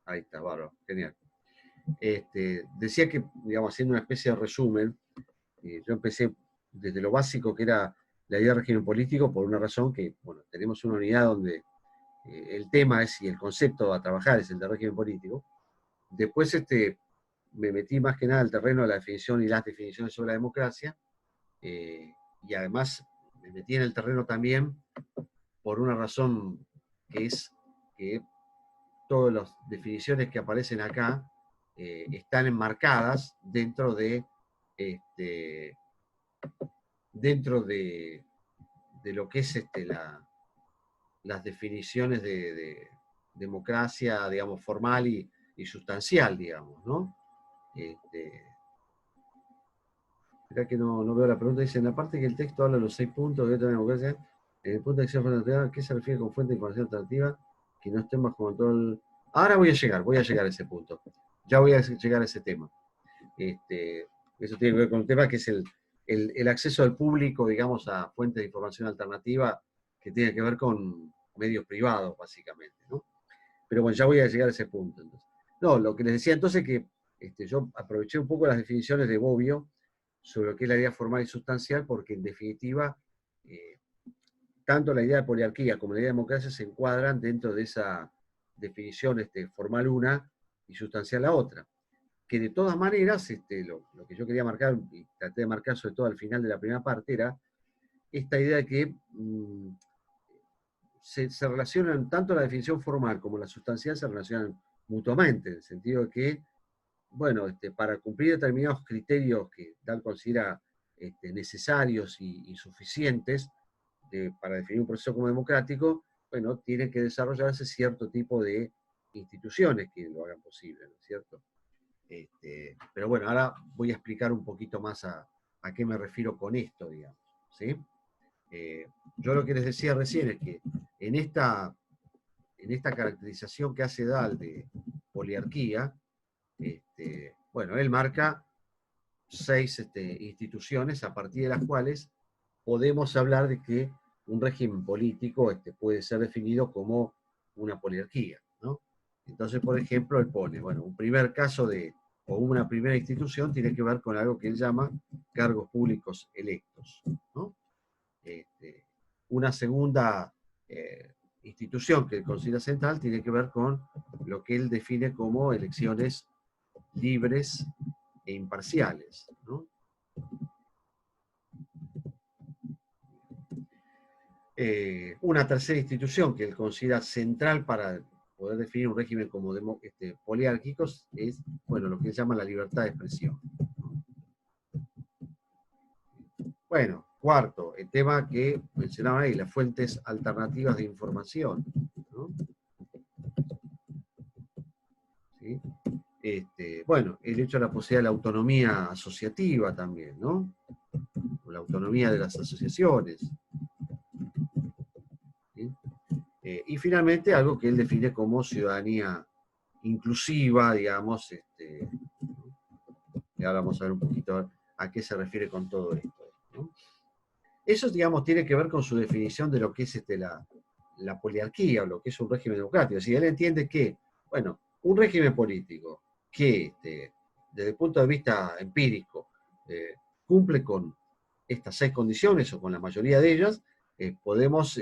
Ahí está, bárbaro, genial. Decía que, digamos, haciendo una especie de resumen, yo empecé desde lo básico que era la idea de régimen político por una razón que, bueno, tenemos una unidad donde el tema es y el concepto a trabajar es el de régimen político. Después me metí más que nada al terreno de la definición y las definiciones sobre la democracia, y además me metí en el terreno también por una razón que es que todas las definiciones que aparecen acá están enmarcadas dentro de lo que es las definiciones de democracia, digamos, formal y sustancial, digamos, ¿no? Mirá que no veo la pregunta, dice, en la parte que el texto habla de los 6 puntos de la democracia, en el punto de acción alternativa, ¿qué se refiere con fuente de información alternativa que no estén bajo control? Ahora voy a llegar a ese punto. Ya voy a llegar a ese tema. Eso tiene que ver con un tema que es el acceso del público, digamos, a fuentes de información alternativa que tiene que ver con medios privados, básicamente, ¿no? Pero bueno, ya voy a llegar a ese punto. Entonces. No, lo que les decía entonces es que yo aproveché un poco las definiciones de Bobbio sobre lo que es la idea formal y sustancial, porque en definitiva, tanto la idea de poliarquía como la idea de democracia se encuadran dentro de esa definición formal una y sustancial la otra. Que de todas maneras, lo que yo quería marcar, y traté de marcar sobre todo al final de la primera parte, era esta idea de que se relacionan, tanto la definición formal como la sustancial se relacionan mutuamente, en el sentido de que, bueno, para cumplir determinados criterios que Dahl considera necesarios y suficientes para definir un proceso como democrático, bueno, tiene que desarrollarse cierto tipo de instituciones que lo hagan posible, ¿no es cierto? Pero bueno, ahora voy a explicar un poquito más a qué me refiero con esto, digamos, ¿sí? Yo lo que les decía recién es que en esta caracterización que hace Dahl de poliarquía, bueno, él marca 6 instituciones a partir de las cuales podemos hablar de que un régimen político puede ser definido como una poliarquía, ¿no? Entonces, por ejemplo, él pone, bueno, un primer caso o una primera institución tiene que ver con algo que él llama cargos públicos electos, ¿no? Una segunda institución que él considera central tiene que ver con lo que él define como elecciones libres e imparciales, ¿no? Una tercera institución que él considera central para poder definir un régimen como poliárquicos es, bueno, lo que él llama la libertad de expresión. Bueno, cuarto, el tema que mencionaba ahí, las fuentes alternativas de información, ¿no? ¿Sí? Bueno, el hecho de la posibilidad de la autonomía asociativa también, ¿no? O la autonomía de las asociaciones. ¿Sí? Y finalmente algo que él define como ciudadanía inclusiva, digamos, y ahora vamos a ver un poquito a qué se refiere con todo esto, ¿no? Eso, digamos, tiene que ver con su definición de lo que es la poliarquía, o lo que es un régimen democrático. Si él entiende que, bueno, un régimen político que, desde el punto de vista empírico, cumple con estas 6 condiciones, o con la mayoría de ellas, podemos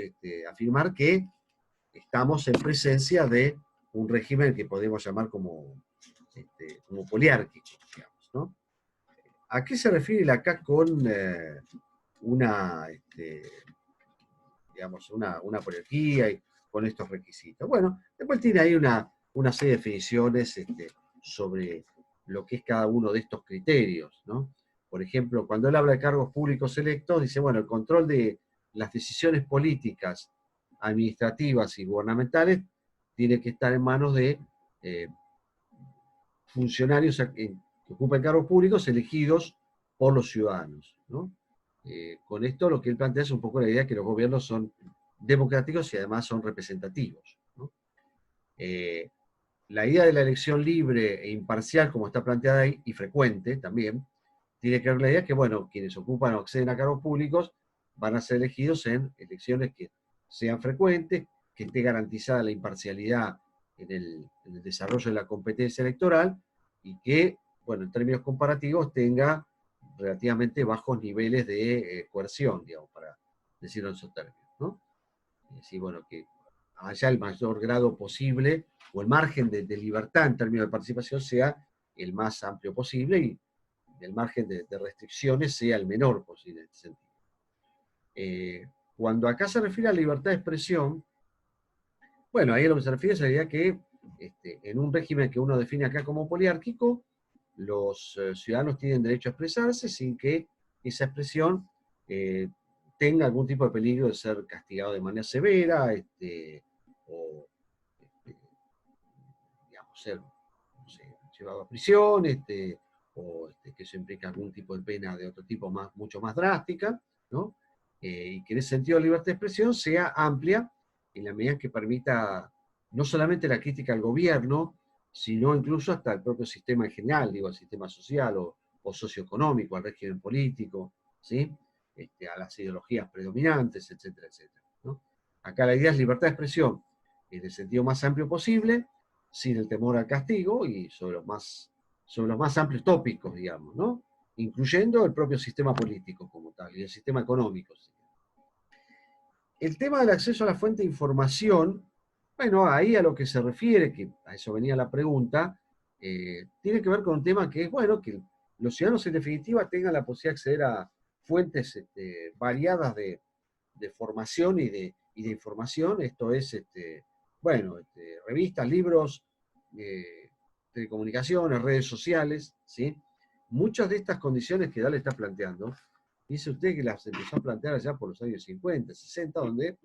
afirmar que estamos en presencia de un régimen que podemos llamar como poliárquico, digamos, ¿no? ¿A qué se refiere acá con digamos, una poliarquía y con estos requisitos? Bueno, después tiene ahí una serie de definiciones sobre lo que es cada uno de estos criterios, ¿no? Por ejemplo, cuando él habla de cargos públicos electos, dice, bueno, el control de las decisiones políticas, administrativas y gubernamentales tiene que estar en manos de funcionarios que ocupan cargos públicos elegidos por los ciudadanos, ¿no? Con esto lo que él plantea es un poco la idea de que los gobiernos son democráticos y además son representativos, ¿no? La idea de la elección libre e imparcial, como está planteada ahí, y frecuente también, tiene que ver la idea que, bueno, quienes ocupan o acceden a cargos públicos van a ser elegidos en elecciones que sean frecuentes, que esté garantizada la imparcialidad en el desarrollo de la competencia electoral y que, bueno, en términos comparativos tenga relativamente bajos niveles de coerción, digamos, para decirlo en esos términos, ¿no? Es decir, bueno, que haya el mayor grado posible o el margen de libertad en términos de participación sea el más amplio posible y el margen de restricciones sea el menor posible en este sentido. Cuando acá se refiere a libertad de expresión, bueno, ahí a lo que se refiere sería que en un régimen que uno define acá como poliárquico, los ciudadanos tienen derecho a expresarse sin que esa expresión eh, tenga algún tipo de peligro de ser castigado de manera severa, o este, digamos, ser, no sé, llevado a prisión, o que eso implica algún tipo de pena de otro tipo mucho más drástica, ¿no? Y que en ese sentido la libertad de expresión sea amplia en la medida en que permita no solamente la crítica al gobierno, sino incluso hasta el propio sistema en general, digo, al sistema social o socioeconómico, al régimen político, ¿sí? A las ideologías predominantes, etcétera, etcétera, ¿no? Acá la idea es libertad de expresión en el sentido más amplio posible, sin el temor al castigo y sobre los más amplios tópicos, digamos, ¿no? Incluyendo el propio sistema político como tal y el sistema económico. El tema del acceso a la fuente de información, bueno, ahí a lo que se refiere, que a eso venía la pregunta, tiene que ver con un tema que es, bueno, que los ciudadanos en definitiva tengan la posibilidad de acceder a fuentes variadas de formación y de información, esto es, bueno, revistas, libros, telecomunicaciones, redes sociales, ¿sí? Muchas de estas condiciones que Dale está planteando, dice usted que las empezó a plantear allá por los años 50, 60, donde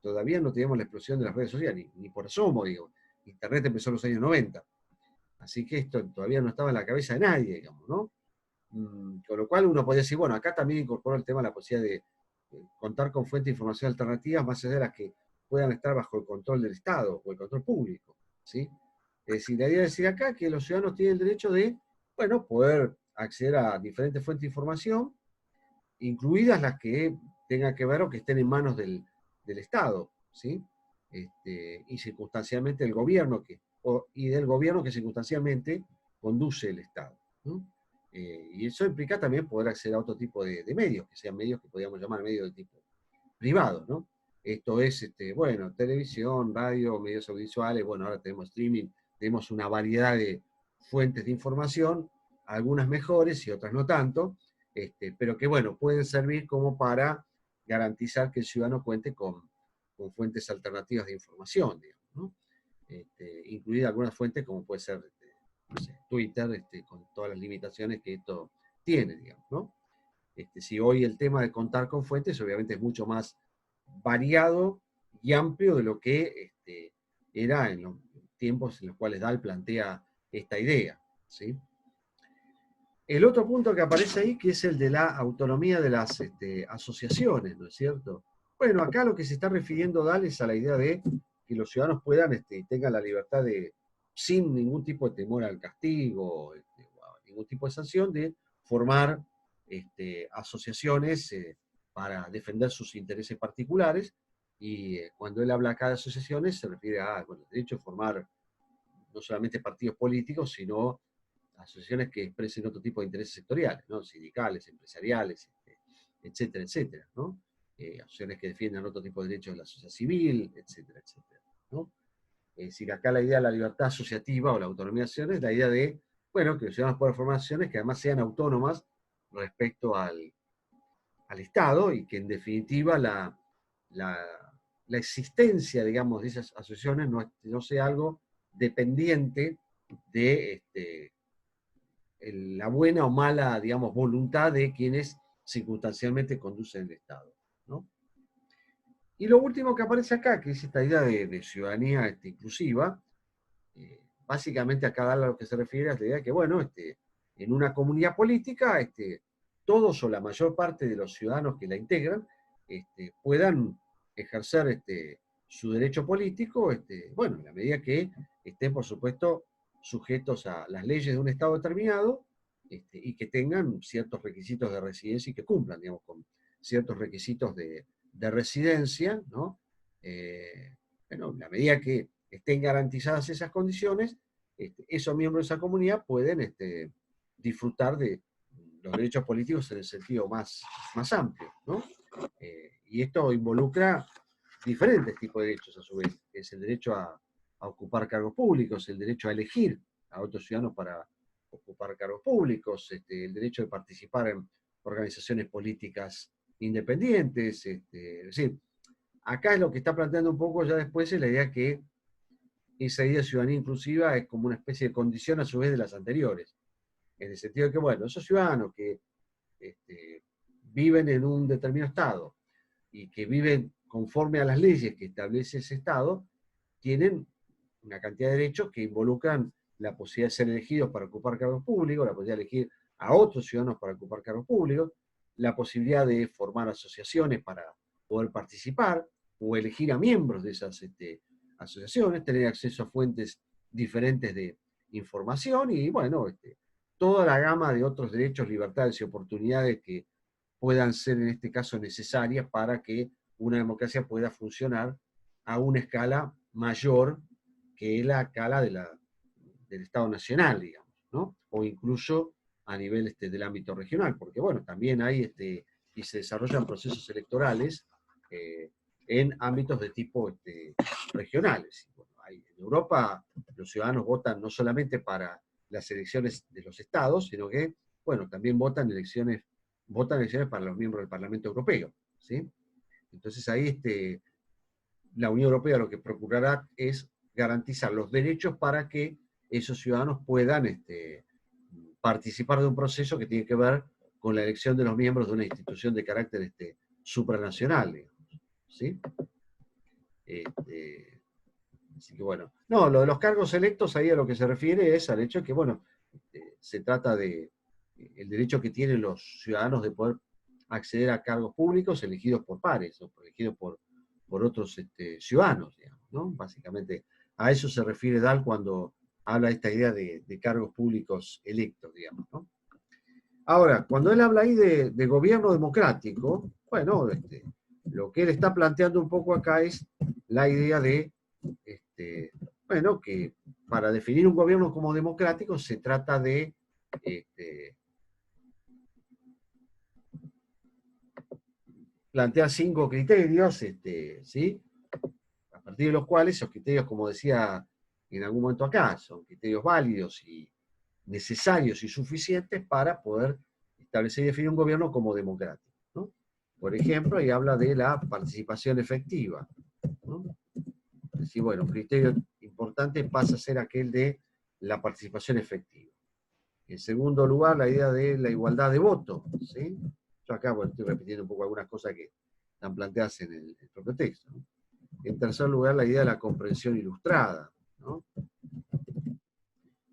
todavía no teníamos la explosión de las redes sociales, ni por asomo, digo. Internet empezó en los años 90. Así que esto todavía no estaba en la cabeza de nadie, digamos, ¿no? Con lo cual uno podría decir, bueno, acá también incorporó el tema la posibilidad de contar con fuentes de información alternativas más allá de las que puedan estar bajo el control del Estado o el control público, ¿sí? Es decir, la idea es decir acá que los ciudadanos tienen el derecho de, bueno, poder acceder a diferentes fuentes de información, incluidas las que tengan que ver o que estén en manos del Estado, ¿sí? Y circunstancialmente el gobierno y del gobierno que circunstancialmente conduce el Estado, ¿no? Y eso implica también poder acceder a otro tipo de medios, que sean medios que podríamos llamar medios de tipo privado, ¿no? Esto es, bueno, televisión, radio, medios audiovisuales, bueno, ahora tenemos streaming, tenemos una variedad de fuentes de información, algunas mejores y otras no tanto, pero que, bueno, pueden servir como para garantizar que el ciudadano cuente con fuentes alternativas de información, digamos, ¿no? Incluida algunas fuentes como puede ser no sé, Twitter, con todas las limitaciones que esto tiene, digamos, ¿no? Si hoy el tema de contar con fuentes obviamente es mucho más variado y amplio de lo que era en los tiempos en los cuales Dahl plantea esta idea, ¿sí? El otro punto que aparece ahí, que es el de la autonomía de las asociaciones, ¿no es cierto? Bueno, acá lo que se está refiriendo Dahl es a la idea de que los ciudadanos puedan, tengan la libertad de, sin ningún tipo de temor al castigo, o ningún tipo de sanción, de formar asociaciones para defender sus intereses particulares. Y cuando él habla acá de asociaciones, se refiere a, bueno, el derecho de formar no solamente partidos políticos, sino asociaciones que expresen otro tipo de intereses sectoriales, ¿no? Sindicales, empresariales, etcétera, etcétera, ¿no? Asociaciones que defiendan otro tipo de derechos de la sociedad civil, etcétera, etcétera, ¿no? Es decir, acá la idea de la libertad asociativa o la autonomía de acciones es la idea de, bueno, que los ciudadanos puedan formar asociaciones que además sean autónomas respecto al Estado y que en definitiva la, la existencia, digamos, de esas asociaciones no sea algo dependiente de la buena o mala, digamos, voluntad de quienes circunstancialmente conducen el Estado, ¿no? Y lo último que aparece acá, que es esta idea de ciudadanía inclusiva, básicamente acá a lo que se refiere es la idea de que, bueno, en una comunidad política, todos o la mayor parte de los ciudadanos que la integran puedan ejercer su derecho político, bueno, en la medida que estén, por supuesto, sujetos a las leyes de un Estado determinado, y que tengan ciertos requisitos de residencia y que cumplan, digamos, con ciertos requisitos de residencia, ¿no? Bueno, en la medida que estén garantizadas esas condiciones, esos miembros de esa comunidad pueden disfrutar de los derechos políticos en el sentido más amplio, ¿no? Y esto involucra diferentes tipos de derechos, a su vez. Es el derecho a ocupar cargos públicos, el derecho a elegir a otros ciudadanos para ocupar cargos públicos, el derecho de participar en organizaciones políticas independientes. Es decir, acá es lo que está planteando un poco ya después, es la idea que esa idea de ciudadanía inclusiva es como una especie de condición a su vez de las anteriores. En el sentido de que, bueno, esos ciudadanos que viven en un determinado estado y que viven conforme a las leyes que establece ese estado, tienen una cantidad de derechos que involucran la posibilidad de ser elegidos para ocupar cargos públicos, la posibilidad de elegir a otros ciudadanos para ocupar cargos públicos, la posibilidad de formar asociaciones para poder participar o elegir a miembros de esas asociaciones, tener acceso a fuentes diferentes de información y, bueno, toda la gama de otros derechos, libertades y oportunidades que puedan ser en este caso necesarias para que una democracia pueda funcionar a una escala mayor que la escala del Estado Nacional, digamos, ¿no? O incluso a nivel del ámbito regional, porque bueno, también hay y se desarrollan procesos electorales en ámbitos de tipo regionales. Bueno, en Europa los ciudadanos votan no solamente para las elecciones de los estados, sino que, bueno, también votan elecciones para los miembros del Parlamento Europeo, ¿sí? Entonces ahí la Unión Europea lo que procurará es garantizar los derechos para que esos ciudadanos puedan participar de un proceso que tiene que ver con la elección de los miembros de una institución de carácter supranacional, digamos, ¿sí? Así que bueno, no, lo de los cargos electos ahí a lo que se refiere es al hecho de que, bueno, se trata de el derecho que tienen los ciudadanos de poder acceder a cargos públicos elegidos por pares o elegidos por otros ciudadanos, digamos, ¿no? Básicamente a eso se refiere Dahl cuando habla de esta idea de cargos públicos electos, digamos, ¿no? Ahora, cuando él habla ahí de gobierno democrático, bueno, lo que él está planteando un poco acá es la idea de, bueno, que para definir un gobierno como democrático se trata de plantear 5 criterios, ¿sí? A partir de los cuales esos criterios, como decía en algún momento acá, son criterios válidos y necesarios y suficientes para poder establecer y definir un gobierno como democrático, ¿no? Por ejemplo, ahí habla de la participación efectiva, ¿no? Es decir, bueno, un criterio importante pasa a ser aquel de la participación efectiva. En segundo lugar, la idea de la igualdad de voto, ¿sí? Yo acá, bueno, estoy repitiendo un poco algunas cosas que están planteadas en el propio texto, ¿no? En tercer lugar, la idea de la comprensión ilustrada, ¿no?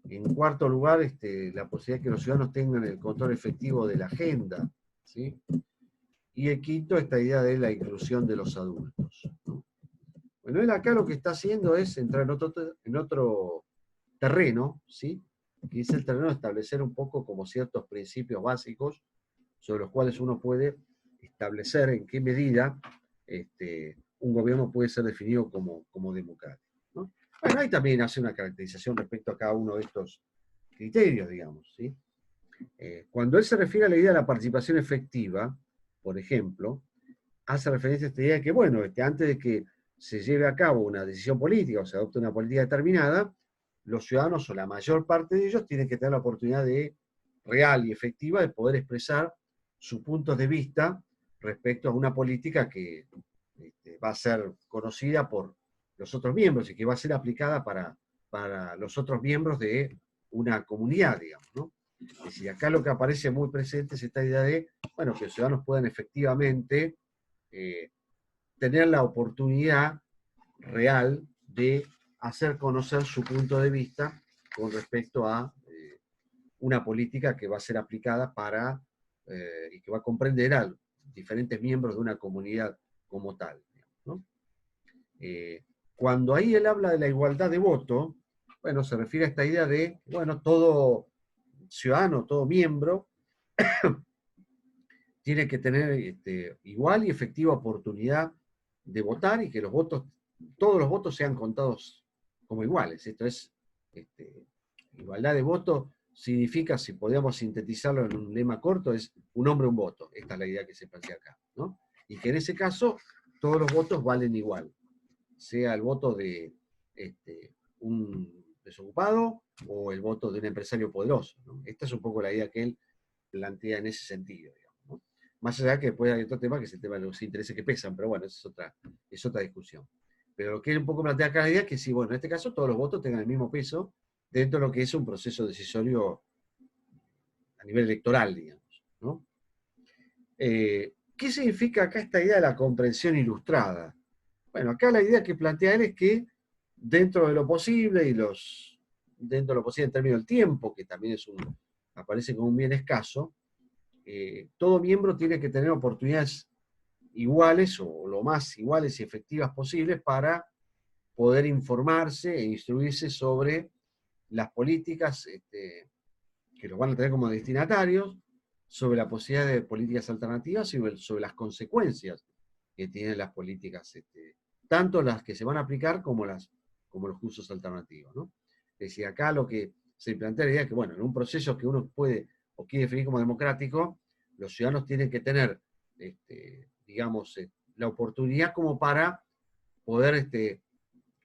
En cuarto lugar, la posibilidad de que los ciudadanos tengan el control efectivo de la agenda, ¿sí? Y en quinto, esta idea de la inclusión de los adultos, ¿no? Bueno, él acá lo que está haciendo es entrar en otro terreno, ¿sí? Que es el terreno de establecer un poco como ciertos principios básicos sobre los cuales uno puede establecer en qué medida un gobierno puede ser definido como democrático, ¿no? Bueno, ahí también hace una caracterización respecto a cada uno de estos criterios, digamos, ¿sí? Cuando él se refiere a la idea de la participación efectiva, por ejemplo, hace referencia a esta idea de que, bueno, antes de que se lleve a cabo una decisión política o se adopte una política determinada, los ciudadanos o la mayor parte de ellos tienen que tener la oportunidad real y efectiva de poder expresar sus puntos de vista respecto a una política que va a ser conocida por los otros miembros y que va a ser aplicada para los otros miembros de una comunidad, digamos, ¿no? Es decir, acá lo que aparece muy presente es esta idea de, bueno, que los ciudadanos puedan efectivamente tener la oportunidad real de hacer conocer su punto de vista con respecto a una política que va a ser aplicada y que va a comprender a diferentes miembros de una comunidad como tal, ¿no? Cuando ahí él habla de la igualdad de voto, bueno, se refiere a esta idea de, bueno, todo ciudadano, todo miembro, tiene que tener igual y efectiva oportunidad de votar y que todos los votos sean contados como iguales. Esto es, igualdad de voto significa, si podríamos sintetizarlo en un lema corto, es un hombre, un voto. Esta es la idea que se plantea acá, ¿no? Y que en ese caso todos los votos valen igual, sea el voto de un desocupado o el voto de un empresario poderoso, ¿no? Esta es un poco la idea que él plantea en ese sentido, digamos, ¿no? Más allá que después hay otro tema, que es el tema de los intereses que pesan, pero bueno, esa es otra discusión. Pero lo que él un poco plantea acá la idea es que sí, bueno, en este caso todos los votos tengan el mismo peso dentro de lo que es un proceso decisorio a nivel electoral, digamos, ¿no? ¿Qué significa acá esta idea de la comprensión ilustrada? Bueno, acá la idea que plantea él es que dentro de lo posible dentro de lo posible en términos del tiempo, que también aparece como un bien escaso, todo miembro tiene que tener oportunidades iguales o lo más iguales y efectivas posibles para poder informarse e instruirse sobre las políticas que los van a tener como destinatarios, sobre la posibilidad de políticas alternativas y sobre las consecuencias que tienen las políticas, tanto las que se van a aplicar como los cursos alternativos, ¿no? Es decir, acá lo que se plantea la idea es que, bueno, en un proceso que uno puede o quiere definir como democrático, los ciudadanos tienen que tener, digamos, la oportunidad como para poder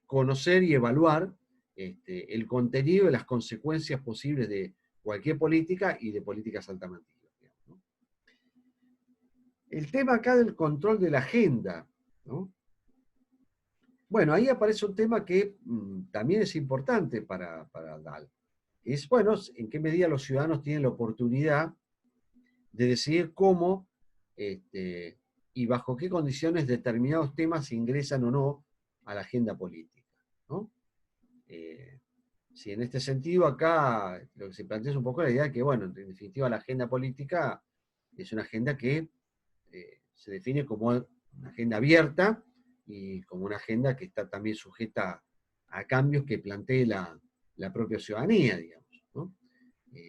conocer y evaluar el contenido y las consecuencias posibles de cualquier política y de políticas alternativas, digamos, ¿no? El tema acá del control de la agenda, ¿no? Bueno, ahí aparece un tema que también es importante para Dahl. Es, bueno, en qué medida los ciudadanos tienen la oportunidad de decidir cómo y bajo qué condiciones determinados temas ingresan o no a la agenda política, ¿no? Si en este sentido acá lo que se plantea es un poco la idea de que, bueno, en definitiva la agenda política es una agenda que se define como una agenda abierta y como una agenda que está también sujeta a cambios que plantee la propia ciudadanía, digamos, ¿no?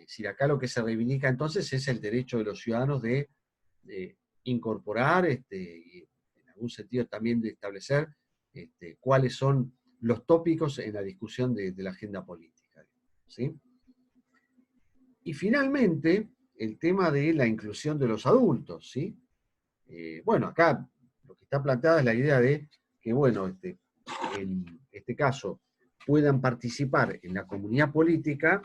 Si acá lo que se reivindica entonces es el derecho de los ciudadanos de incorporar y en algún sentido también de establecer cuáles son los tópicos en la discusión de la agenda política, ¿sí? Y finalmente, el tema de la inclusión de los adultos, ¿sí? Bueno, acá lo que está planteado es la idea de que, bueno, en este caso, puedan participar en la comunidad política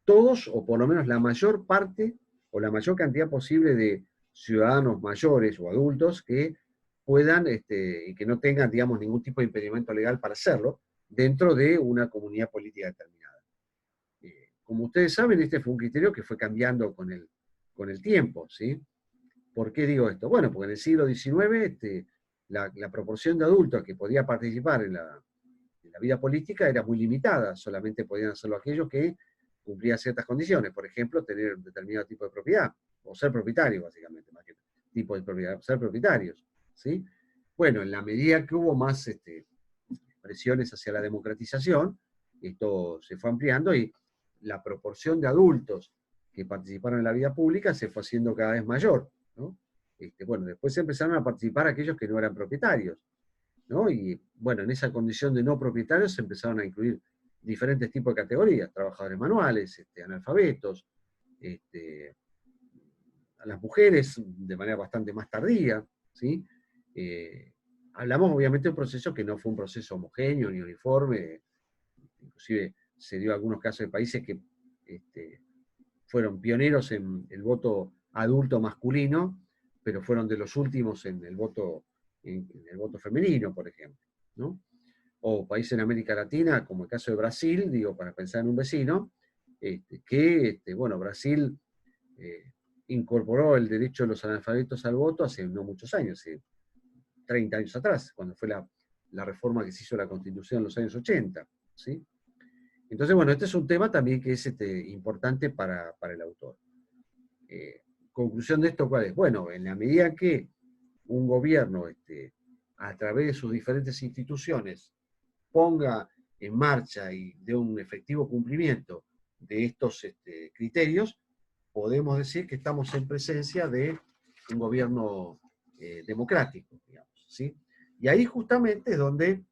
todos, o por lo menos la mayor parte, o la mayor cantidad posible de ciudadanos mayores o adultos que puedan, y que no tengan, digamos, ningún tipo de impedimento legal para hacerlo, dentro de una comunidad política determinada. Como ustedes saben, este fue un criterio que fue cambiando con el tiempo, ¿sí? ¿Por qué digo esto? Bueno, porque en el siglo XIX la proporción de adultos que podía participar en la vida política era muy limitada, solamente podían hacerlo aquellos que cumplían ciertas condiciones, por ejemplo, tener un determinado tipo de propiedad, o ser propietario, básicamente, más que tipo de propiedad, ser propietarios, ¿sí? Bueno, en la medida que hubo más presiones hacia la democratización, esto se fue ampliando y la proporción de adultos que participaron en la vida pública se fue haciendo cada vez mayor, ¿no? Bueno, después empezaron a participar aquellos que no eran propietarios, ¿no? Y bueno, en esa condición de no propietarios se empezaron a incluir diferentes tipos de categorías, trabajadores manuales, analfabetos, a las mujeres de manera bastante más tardía, ¿sí? Hablamos obviamente de un proceso que no fue un proceso homogéneo ni uniforme, inclusive se dio algunos casos de países que fueron pioneros en el voto adulto masculino, pero fueron de los últimos en el voto femenino, por ejemplo, ¿no? O países en América Latina, como el caso de Brasil, digo, para pensar en un vecino, bueno, Brasil incorporó el derecho de los analfabetos al voto hace no muchos años, hace 30 años atrás, cuando fue la reforma que se hizo a la Constitución en los años 80, ¿sí? Entonces, bueno, este es un tema también que es importante para el autor. Conclusión de esto, ¿cuál es? Bueno, en la medida que un gobierno, a través de sus diferentes instituciones, ponga en marcha y dé un efectivo cumplimiento de estos criterios, podemos decir que estamos en presencia de un gobierno democrático, digamos, ¿sí? Y ahí justamente es donde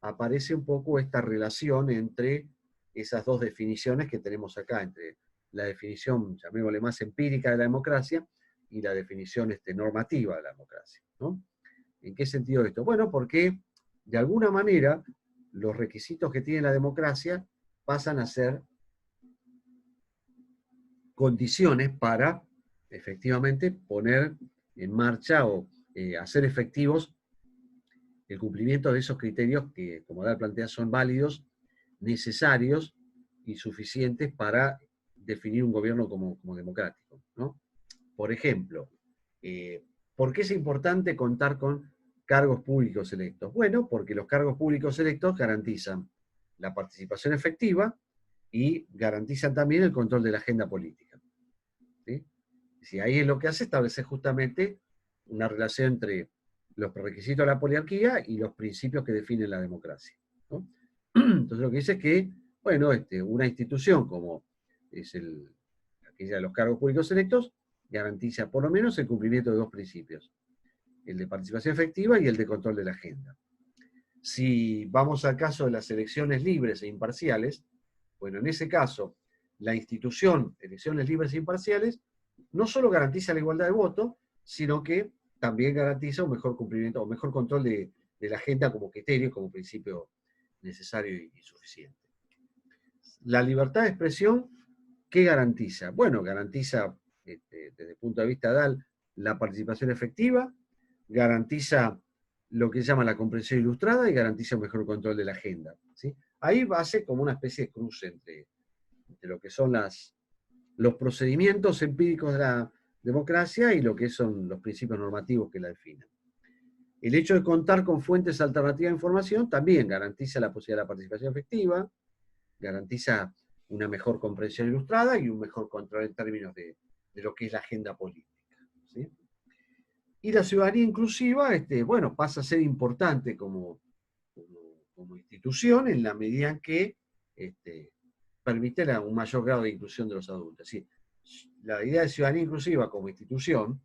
aparece un poco esta relación entre esas dos definiciones que tenemos acá, entre la definición, llamémosle más empírica de la democracia, y la definición normativa de la democracia, ¿no? ¿En qué sentido esto? Bueno, porque de alguna manera los requisitos que tiene la democracia pasan a ser condiciones para efectivamente poner en marcha o hacer efectivos el cumplimiento de esos criterios que, como Dahl plantea, son válidos, necesarios y suficientes para definir un gobierno como democrático, ¿no? Por ejemplo, ¿por qué es importante contar con cargos públicos electos? Bueno, porque los cargos públicos electos garantizan la participación efectiva y garantizan también el control de la agenda política, ¿sí? Si ahí es lo que hace establecer justamente una relación entre los requisitos de la poliarquía y los principios que definen la democracia, ¿no? Entonces lo que dice es que, bueno, una institución como es aquella de los cargos públicos electos, garantiza por lo menos el cumplimiento de dos principios, el de participación efectiva y el de control de la agenda. Si vamos al caso de las elecciones libres e imparciales, bueno, en ese caso, la institución, elecciones libres e imparciales, no solo garantiza la igualdad de voto, sino que también garantiza un mejor cumplimiento o mejor control de la agenda como criterio, como principio necesario y suficiente. La libertad de expresión, ¿qué garantiza? Bueno, garantiza, desde el punto de vista de Dahl, la participación efectiva, garantiza lo que se llama la comprensión ilustrada y garantiza un mejor control de la agenda, ¿sí? Ahí va a ser como una especie de cruce entre lo que son los procedimientos empíricos de la democracia y lo que son los principios normativos que la definen. El hecho de contar con fuentes alternativas de información también garantiza la posibilidad de la participación efectiva, garantiza una mejor comprensión ilustrada y un mejor control en términos de lo que es la agenda política, ¿sí? Y la ciudadanía inclusiva, bueno, pasa a ser importante como institución en la medida en que permite un mayor grado de inclusión de los adultos. ¿Sí? La idea de ciudadanía inclusiva como institución,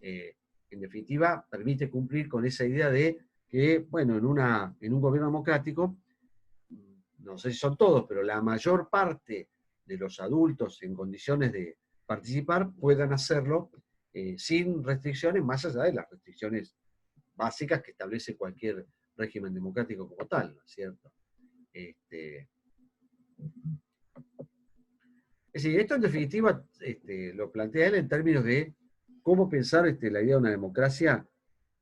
en definitiva, permite cumplir con esa idea de que, bueno, en un gobierno democrático, no sé si son todos, pero la mayor parte de los adultos en condiciones de participar puedan hacerlo sin restricciones, más allá de las restricciones básicas que establece cualquier régimen democrático como tal, ¿no es cierto? Es decir, esto en definitiva lo plantea él en términos de cómo pensar la idea de una democracia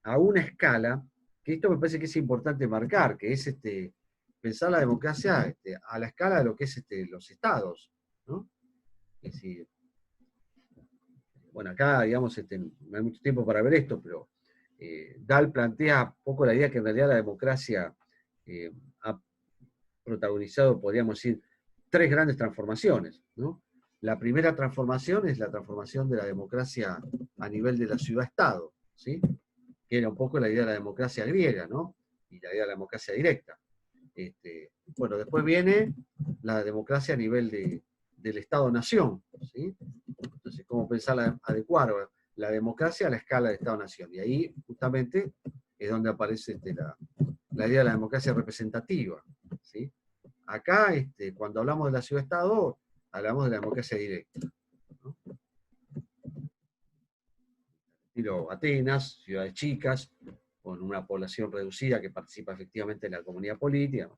a una escala, que esto me parece que es importante marcar, que es pensar la democracia a la escala de lo que es los estados, ¿no? Es decir, bueno, acá, digamos, no hay mucho tiempo para ver esto, pero Dahl plantea un poco la idea que en realidad la democracia ha protagonizado, podríamos decir, tres grandes transformaciones, ¿no? La primera transformación es la transformación de la democracia a nivel de la ciudad-estado, ¿sí? Que era un poco la idea de la democracia griega, ¿no? Y la idea de la democracia directa. Bueno, después viene la democracia a nivel del Estado-nación, ¿sí? Entonces, ¿cómo pensar adecuar la democracia a la escala de Estado-nación? Y ahí, justamente, es donde aparece la idea de la democracia representativa, ¿sí? Acá, cuando hablamos de la ciudad-estado, hablamos de la democracia directa, ¿no? Estilo Atenas, ciudades chicas, con una población reducida que participa efectivamente en la comunidad política.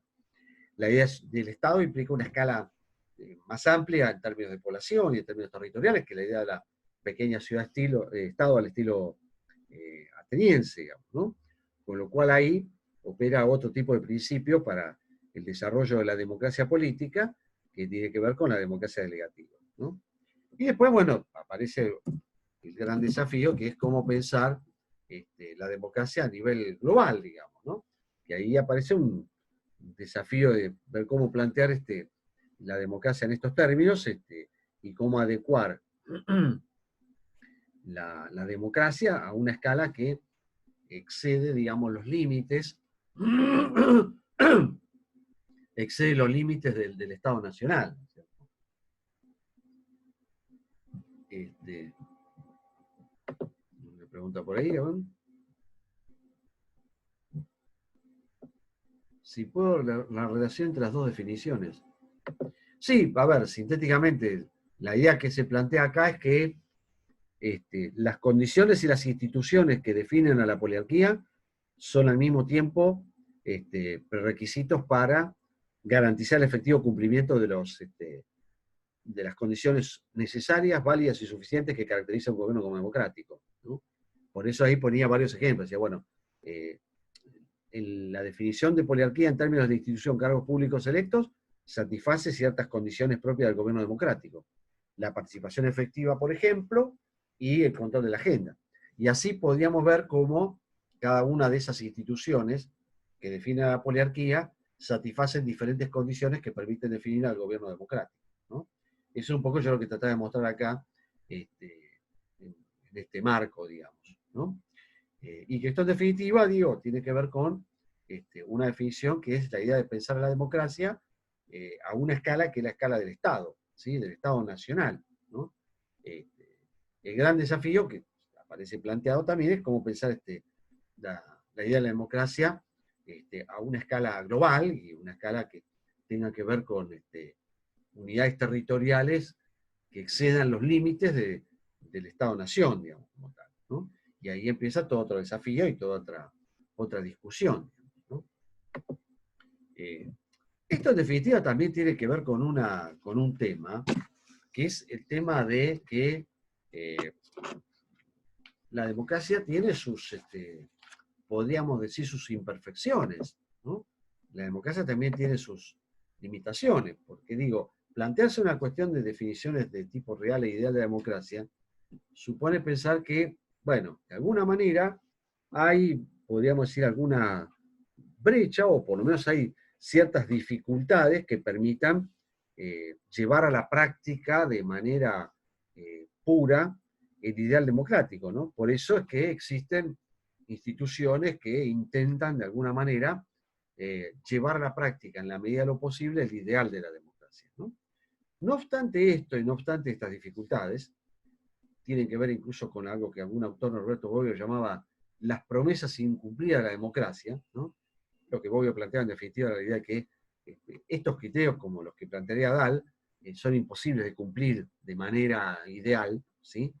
La idea del Estado implica una escala más amplia en términos de población y en términos territoriales que la idea de la pequeña ciudad-estado al estilo ateniense, digamos, ¿no? Con lo cual ahí opera otro tipo de principio para el desarrollo de la democracia política, que tiene que ver con la democracia delegativa, ¿no? Y después, bueno, aparece el gran desafío, que es cómo pensar la democracia a nivel global, digamos, ¿no? Que ahí aparece un desafío de ver cómo plantear la democracia en estos términos y cómo adecuar la democracia a una escala que excede, digamos, los límites, excede los límites del Estado Nacional. Una pregunta por ahí, ¿no? si puedo, la relación entre las dos definiciones. Sí, a ver, sintéticamente, la idea que se plantea acá es que las condiciones y las instituciones que definen a la poliarquía son al mismo tiempo prerequisitos para garantizar el efectivo cumplimiento de las condiciones necesarias, válidas y suficientes que caracteriza un gobierno como democrático, ¿no? Por eso ahí ponía varios ejemplos. Decía, bueno, en la definición de poliarquía en términos de institución, cargos públicos electos, satisface ciertas condiciones propias del gobierno democrático. La participación efectiva, por ejemplo, y el control de la agenda. Y así podríamos ver cómo cada una de esas instituciones que definen la poliarquía satisfacen diferentes condiciones que permiten definir al gobierno democrático, ¿no? Eso es un poco yo lo que trataba de mostrar acá, en este marco, digamos, ¿no? Y que esto en definitiva, digo, tiene que ver con una definición que es la idea de pensar la democracia a una escala que es la escala del Estado, ¿sí? Del Estado nacional, ¿no? El gran desafío que aparece planteado también es cómo pensar la idea de la democracia a una escala global y una escala que tenga que ver con unidades territoriales que excedan los límites del Estado-Nación, digamos, como tal, ¿no? Y ahí empieza todo otro desafío y toda otra discusión, ¿no? Esto en definitiva también tiene que ver con un tema, que es el tema de que la democracia tiene podríamos decir, sus imperfecciones, ¿no? La democracia también tiene sus limitaciones, porque digo, plantearse una cuestión de definiciones de tipo real e ideal de la democracia supone pensar que, bueno, de alguna manera hay, podríamos decir, alguna brecha, o por lo menos hay ciertas dificultades que permitan llevar a la práctica de manera pura el ideal democrático, ¿no? Por eso es que existen instituciones que intentan de alguna manera llevar a la práctica en la medida de lo posible el ideal de la democracia, ¿no? No obstante esto y no obstante estas dificultades, tienen que ver incluso con algo que algún autor, Norberto Bobbio, llamaba las promesas incumplidas de la democracia, ¿no? Lo que Bobbio planteaba en definitiva la idea de que estos criterios, como los que plantearía Dahl, son imposibles de cumplir de manera ideal, ¿sí?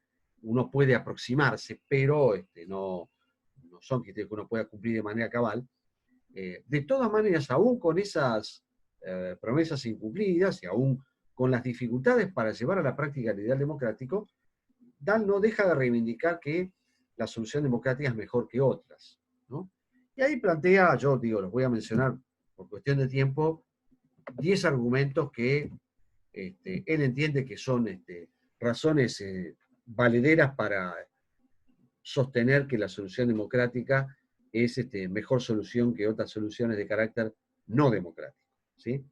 Uno puede aproximarse, pero no son criterios que uno pueda cumplir de manera cabal. De todas maneras, aún con esas promesas incumplidas y aún con las dificultades para llevar a la práctica el ideal democrático, Dahl no deja de reivindicar que la solución democrática es mejor que otras, ¿no? Y ahí plantea, yo digo, los voy a mencionar por cuestión de tiempo, 10 argumentos que él entiende que son razones valederas para sostener que la solución democrática es mejor solución que otras soluciones de carácter no democrático, ¿sí?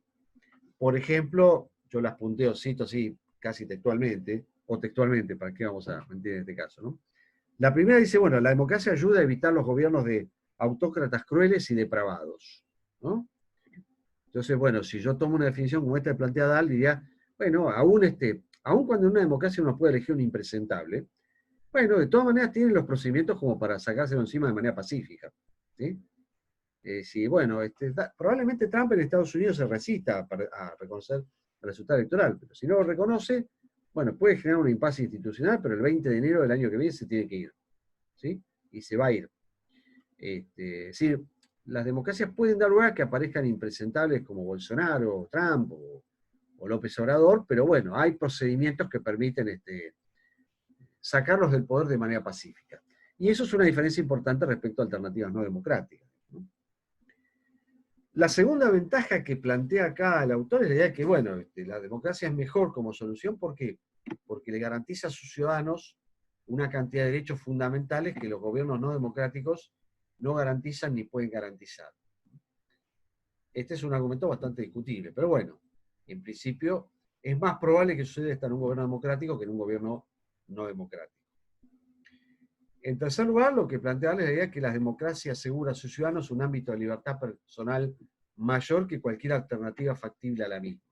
Por ejemplo, yo las punteo, cito así casi textualmente, o textualmente, ¿para qué vamos a mentir en este caso, no? La primera dice, bueno, la democracia ayuda a evitar los gobiernos de autócratas crueles y depravados, ¿no? Entonces, bueno, si yo tomo una definición como esta planteada, diría, bueno, aún cuando en una democracia uno puede elegir un impresentable, bueno, de todas maneras tienen los procedimientos como para sacárselo encima de manera pacífica, ¿sí? Sí, bueno, probablemente Trump en Estados Unidos se resista a reconocer el resultado electoral, pero si no lo reconoce, bueno, puede generar un impasse institucional, pero el 20 de enero del año que viene se tiene que ir, ¿sí? Y se va a ir. Es decir, las democracias pueden dar lugar a que aparezcan impresentables como Bolsonaro, Trump o López Obrador, pero bueno, hay procedimientos que permiten sacarlos del poder de manera pacífica. Y eso es una diferencia importante respecto a alternativas no democráticas, ¿no? La segunda ventaja que plantea acá el autor es la idea de que, bueno, la democracia es mejor como solución. ¿Por qué? Porque le garantiza a sus ciudadanos una cantidad de derechos fundamentales que los gobiernos no democráticos no garantizan ni pueden garantizar. Este es un argumento bastante discutible, pero bueno, en principio es más probable que suceda esto en un gobierno democrático que en un gobierno no democrático. En tercer lugar, lo que plantea es la idea de que la democracia asegura a sus ciudadanos un ámbito de libertad personal mayor que cualquier alternativa factible a la misma.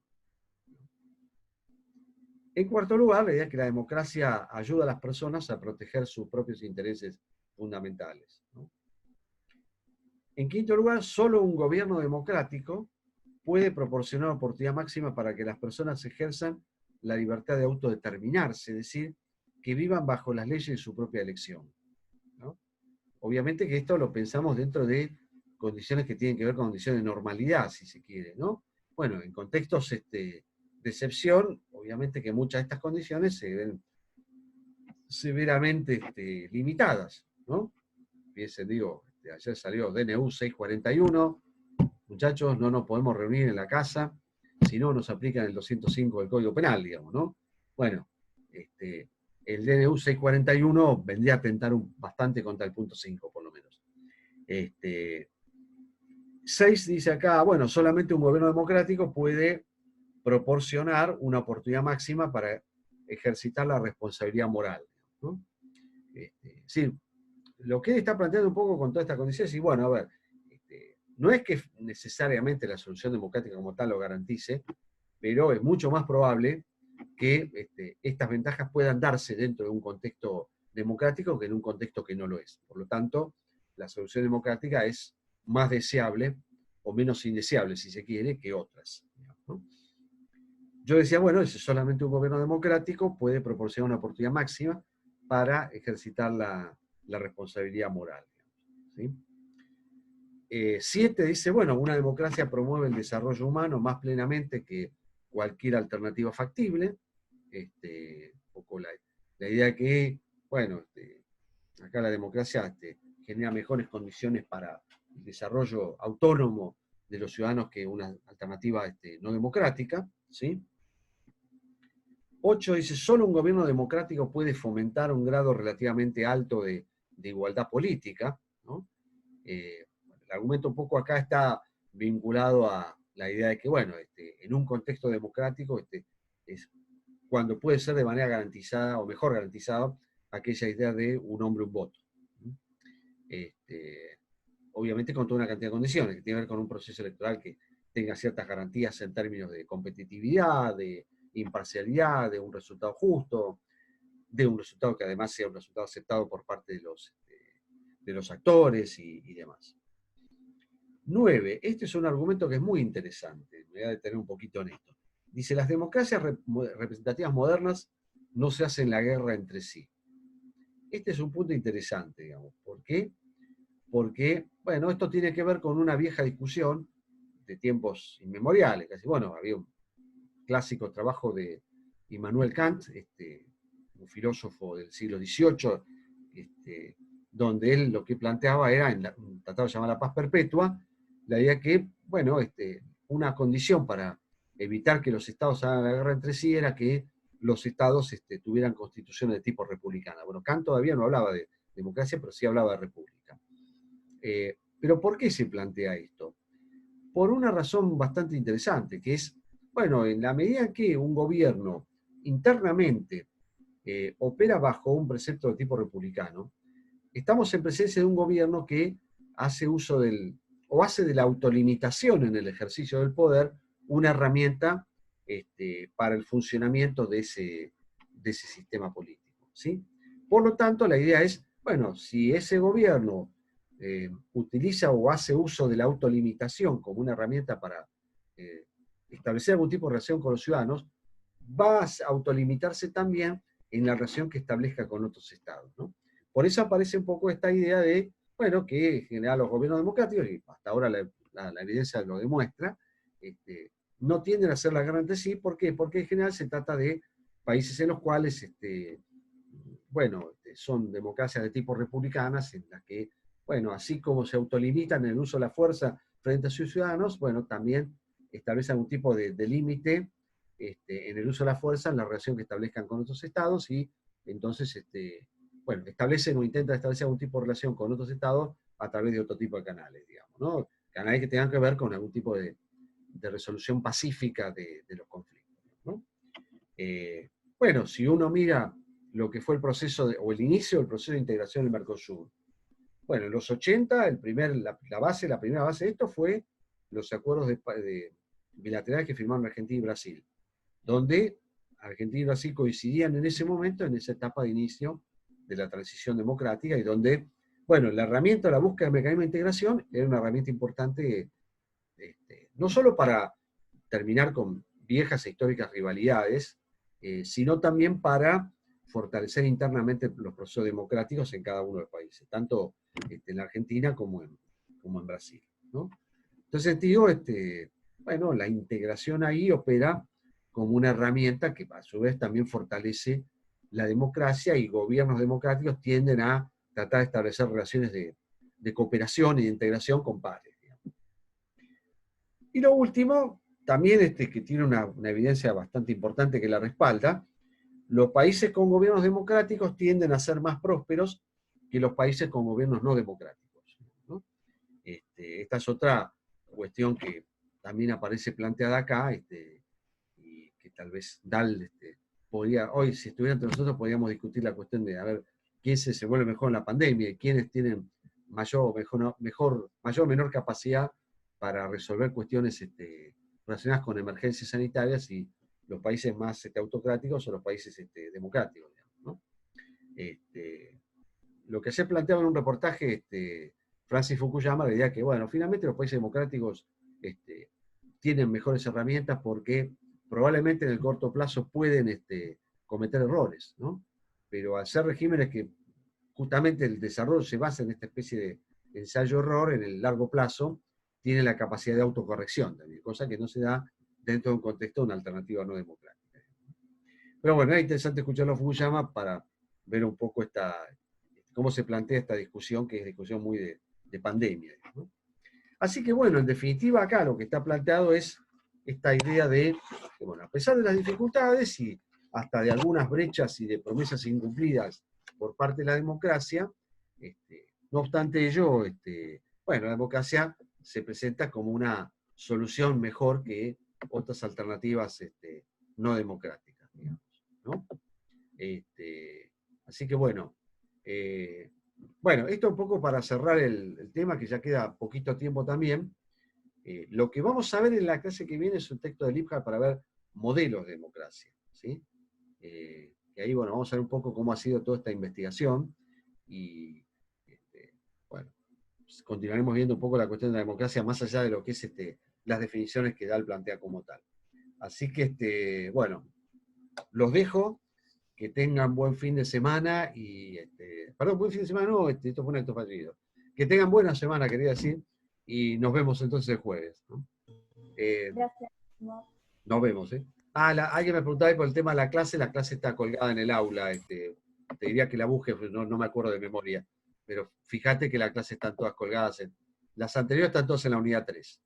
En cuarto lugar, la idea es que la democracia ayuda a las personas a proteger sus propios intereses fundamentales, ¿no? En quinto lugar, solo un gobierno democrático puede proporcionar oportunidad máxima para que las personas ejerzan la libertad de autodeterminarse, es decir, que vivan bajo las leyes de su propia elección, ¿no? Obviamente que esto lo pensamos dentro de condiciones que tienen que ver con condiciones de normalidad, si se quiere, ¿no? Bueno, en contextos de excepción, obviamente que muchas de estas condiciones se ven severamente limitadas, ¿no? Fíjense, digo, ayer salió DNU 641, muchachos, no nos podemos reunir en la casa, si no nos aplican el 205 del Código Penal, digamos, ¿no? Bueno, el DNU 641 vendría a atentar bastante contra el punto 5, por lo menos. 6 dice acá, bueno, solamente un gobierno democrático puede proporcionar una oportunidad máxima para ejercitar la responsabilidad moral, ¿no? Sí, lo que él está planteando un poco con toda esta condición es, y bueno, a ver, no es que necesariamente la solución democrática como tal lo garantice, pero es mucho más probable que estas ventajas puedan darse dentro de un contexto democrático que en un contexto que no lo es. Por lo tanto, la solución democrática es más deseable o menos indeseable, si se quiere, que otras, ¿no? Yo decía, bueno, si solamente un gobierno democrático puede proporcionar una oportunidad máxima para ejercitar la responsabilidad moral, ¿sí? 7 dice, bueno, una democracia promueve el desarrollo humano más plenamente que cualquier alternativa factible. Un poco la idea que, bueno, acá la democracia genera mejores condiciones para el desarrollo autónomo de los ciudadanos que una alternativa no democrática, ¿sí? 8 dice, solo un gobierno democrático puede fomentar un grado relativamente alto de igualdad política, ¿no? El argumento un poco acá está vinculado a la idea de que, bueno, en un contexto democrático es cuando puede ser de manera garantizada o mejor garantizada aquella idea de un hombre, un voto. Obviamente con toda una cantidad de condiciones, que tiene que ver con un proceso electoral que tenga ciertas garantías en términos de competitividad, de imparcialidad, de un resultado justo, de un resultado que además sea un resultado aceptado por parte de los actores y demás. 9. Este es un argumento que es muy interesante, me voy a detener un poquito en esto. Dice, las democracias representativas modernas no se hacen la guerra entre sí. Este es un punto interesante, digamos. ¿Por qué? Porque, bueno, esto tiene que ver con una vieja discusión de tiempos inmemoriales. Casi, bueno, había un clásico trabajo de Immanuel Kant, un filósofo del siglo XVIII, donde él lo que planteaba era, en un tratado llamado La Paz Perpetua, la idea que, bueno, una condición para evitar que los estados hagan la guerra entre sí era que los estados tuvieran constituciones de tipo republicana. Bueno, Kant todavía no hablaba de democracia, pero sí hablaba de república. Pero ¿por qué se plantea esto? Por una razón bastante interesante, que es, bueno, en la medida en que un gobierno internamente opera bajo un precepto de tipo republicano, estamos en presencia de un gobierno que hace uso o hace de la autolimitación en el ejercicio del poder una herramienta para el funcionamiento de ese sistema político, ¿sí? Por lo tanto, la idea es, bueno, si ese gobierno utiliza o hace uso de la autolimitación como una herramienta para establecer algún tipo de relación con los ciudadanos, va a autolimitarse también en la relación que establezca con otros estados, ¿no? Por eso aparece un poco esta idea de, bueno, que en general los gobiernos democráticos, y hasta ahora la evidencia lo demuestra, no tienden a hacer la guerra entre sí. ¿Por qué? Porque en general se trata de países en los cuales, bueno, son democracias de tipo republicanas, en las que, bueno, así como se autolimitan en el uso de la fuerza frente a sus ciudadanos, bueno, también establecen algún tipo de límite en el uso de la fuerza en la relación que establezcan con otros estados y entonces, bueno, establecen o intentan establecer algún tipo de relación con otros estados a través de otro tipo de canales, digamos, ¿no? Canales que tengan que ver con algún tipo de resolución pacífica de los conflictos, ¿no? Bueno, si uno mira lo que fue el proceso o el inicio del proceso de integración del Mercosur, bueno, en los 80, la primera base de esto fue los acuerdos bilaterales que firmaron Argentina y Brasil, donde Argentina y Brasil coincidían en ese momento, en esa etapa de inicio de la transición democrática, y donde Bueno, la herramienta de la búsqueda de mecanismo de integración era una herramienta importante, no solo para terminar con viejas e históricas rivalidades, sino también para fortalecer internamente los procesos democráticos en cada uno de los países, tanto en la Argentina como en Brasil, ¿no? En ese sentido, bueno, la integración ahí opera como una herramienta que a su vez también fortalece la democracia, y gobiernos democráticos tienden a tratar de establecer relaciones de cooperación y de integración con pares. Y lo último, también que tiene una evidencia bastante importante que la respalda, los países con gobiernos democráticos tienden a ser más prósperos que los países con gobiernos no democráticos, ¿no? Esta es otra cuestión que también aparece planteada acá, y que tal vez Dal podría, hoy si estuviera entre nosotros podríamos discutir la cuestión de a ver quién se vuelve mejor en la pandemia y quiénes tienen mayor o menor capacidad para resolver cuestiones relacionadas con emergencias sanitarias, y los países más autocráticos o los países democráticos, digamos, ¿no? Lo que se planteaba en un reportaje, Francis Fukuyama, la idea que, bueno, finalmente los países democráticos tienen mejores herramientas porque probablemente en el corto plazo pueden cometer errores, ¿no? Pero al ser regímenes que justamente el desarrollo se basa en esta especie de ensayo-error, en el largo plazo tiene la capacidad de autocorrección también, cosa que no se da dentro de un contexto de una alternativa no democrática. Pero bueno, es interesante escucharlo a Fukuyama para ver un poco cómo se plantea esta discusión, que es discusión muy de pandemia, ¿no? Así que bueno, en definitiva acá lo que está planteado es esta idea de que, bueno, a pesar de las dificultades y hasta de algunas brechas y de promesas incumplidas por parte de la democracia, no obstante ello, bueno, la democracia se presenta como una solución mejor que otras alternativas no democráticas, digamos, ¿no? Así que bueno, bueno, esto un poco para cerrar el tema, que ya queda poquito tiempo también. Lo que vamos a ver en la clase que viene es un texto de Liebhardt para ver modelos de democracia, ¿sí? Que ahí, bueno, vamos a ver un poco cómo ha sido toda esta investigación, y, bueno, continuaremos viendo un poco la cuestión de la democracia más allá de lo que es las definiciones que Dahl plantea como tal. Así que, bueno, los dejo, que tengan buen fin de semana, y, perdón, buen fin de semana no, esto fue un acto fallido. Que tengan buena semana, quería decir, y nos vemos entonces el jueves, ¿no? Gracias. Nos vemos, ¿eh? Alguien me preguntaba por el tema de la clase está colgada en el aula, te diría que la busque, no me acuerdo de memoria, pero fíjate que las clases están todas colgadas, las anteriores están todas en la unidad 3.